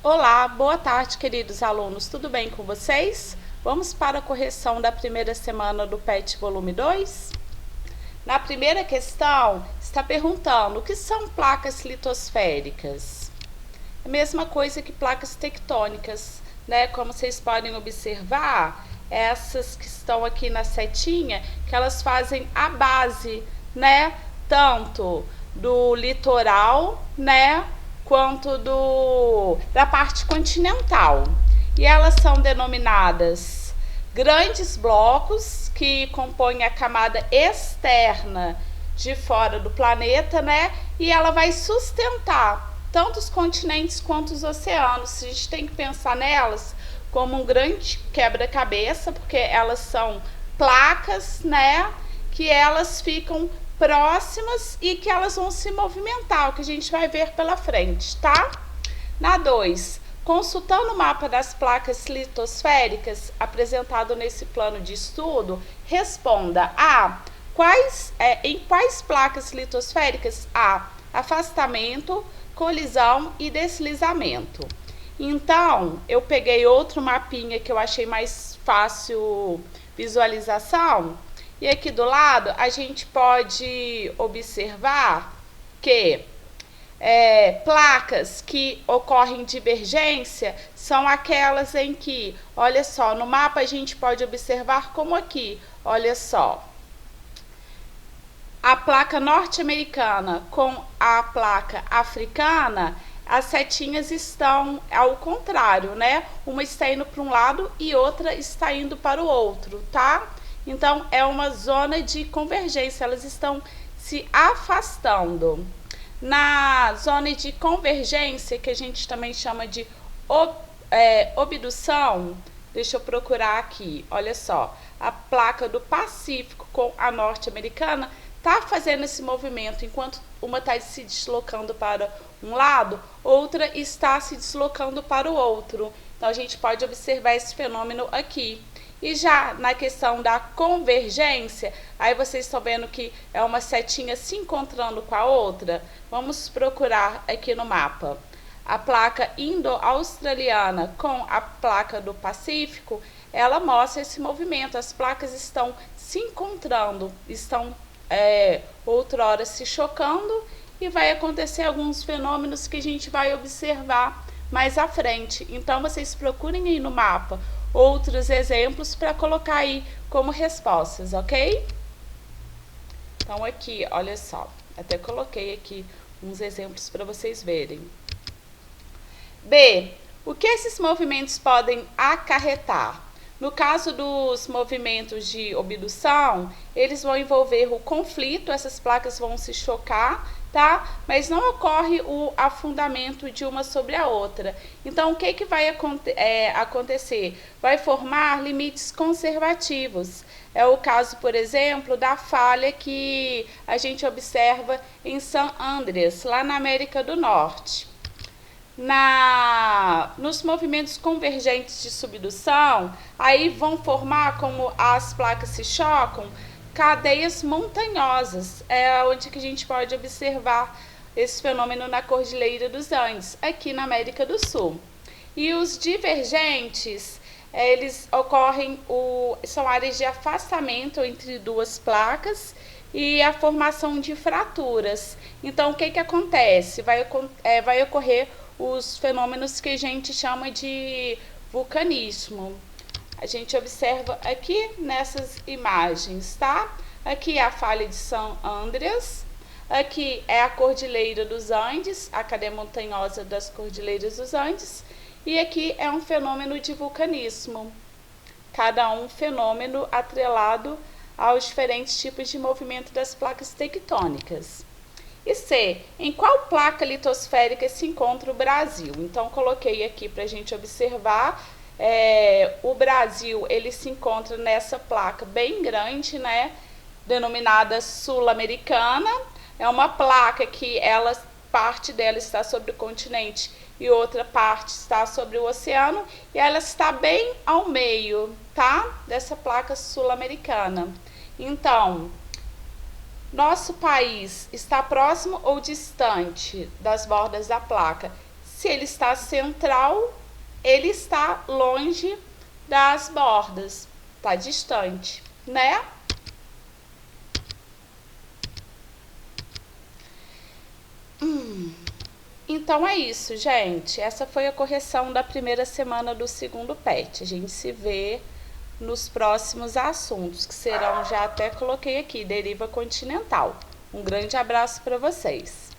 Olá, boa tarde, queridos alunos. Tudo bem com vocês? Vamos para a correção da primeira semana do PET volume 2? Na primeira questão, está perguntando o que são placas litosféricas. É a mesma coisa que placas tectônicas, né? Como vocês podem observar, essas que estão aqui na setinha, que elas fazem a base, né? Tanto do litoral, né? Quanto da parte continental. E elas são denominadas grandes blocos que compõem a camada externa de fora do planeta, né? E ela vai sustentar tanto os continentes quanto os oceanos. A gente tem que pensar nelas como um grande quebra-cabeça, porque elas são placas, né? Que elas ficam próximas e que elas vão se movimentar, o que a gente vai ver pela frente, tá? Na 2, consultando o mapa das placas litosféricas apresentado nesse plano de estudo, responda a em quais placas litosféricas há afastamento, colisão e deslizamento. Então, eu peguei outro mapinha que eu achei mais fácil visualização. E aqui do lado, a gente pode observar que placas que ocorrem divergência são aquelas em que, olha só, no mapa a gente pode observar como aqui, olha só, a placa norte-americana com a placa africana, as setinhas estão ao contrário, né? Uma está indo para um lado e outra está indo para o outro, tá? Então, é uma zona de convergência, elas estão se afastando. Na zona de convergência, que a gente também chama de obdução, deixa eu procurar aqui, olha só, a placa do Pacífico com a norte-americana está fazendo esse movimento, enquanto uma está se deslocando para um lado, outra está se deslocando para o outro. Então, a gente pode observar esse fenômeno aqui. E já na questão da convergência, aí vocês estão vendo que é uma setinha se encontrando com a outra. Vamos procurar aqui no mapa. A placa indo-australiana com a placa do Pacífico, ela mostra esse movimento. As placas estão se encontrando, estão outrora se chocando e vai acontecer alguns fenômenos que a gente vai observar mais à frente. Então, vocês procurem aí no mapa outros exemplos para colocar aí como respostas, ok? Então, aqui, olha só, até coloquei aqui uns exemplos para vocês verem. B. O que esses movimentos podem acarretar? No caso dos movimentos de obdução, eles vão envolver o conflito, essas placas vão se chocar, tá? Mas não ocorre o afundamento de uma sobre a outra. Então, o que vai acontecer? Vai formar limites conservativos. É o caso, por exemplo, da falha que a gente observa em San Andreas, lá na América do Norte. Nos movimentos convergentes de subdução, aí vão formar, como as placas se chocam, cadeias montanhosas, onde que a gente pode observar esse fenômeno na Cordilheira dos Andes, aqui na América do Sul. E os divergentes, eles ocorrem, são áreas de afastamento entre duas placas e a formação de fraturas. Então, o que acontece? Vai ocorrer os fenômenos que a gente chama de vulcanismo. A gente observa aqui nessas imagens, tá? Aqui é a falha de San Andreas, aqui é a Cordilheira dos Andes, a cadeia montanhosa das Cordilheiras dos Andes, e aqui é um fenômeno de vulcanismo. Cada um fenômeno atrelado aos diferentes tipos de movimento das placas tectônicas. E C, em qual placa litosférica se encontra o Brasil? Então, coloquei aqui para a gente observar. O Brasil, ele se encontra nessa placa bem grande, né? Denominada sul-americana. É uma placa que parte dela está sobre o continente e outra parte está sobre o oceano. E ela está bem ao meio, tá? Dessa placa sul-americana. Então, nosso país está próximo ou distante das bordas da placa? Se ele está central, ele está longe das bordas, está distante, né? Então é isso, gente. Essa foi a correção da primeira semana do segundo PET. A gente se vê nos próximos assuntos, que serão, já até coloquei aqui, deriva continental. Um grande abraço para vocês.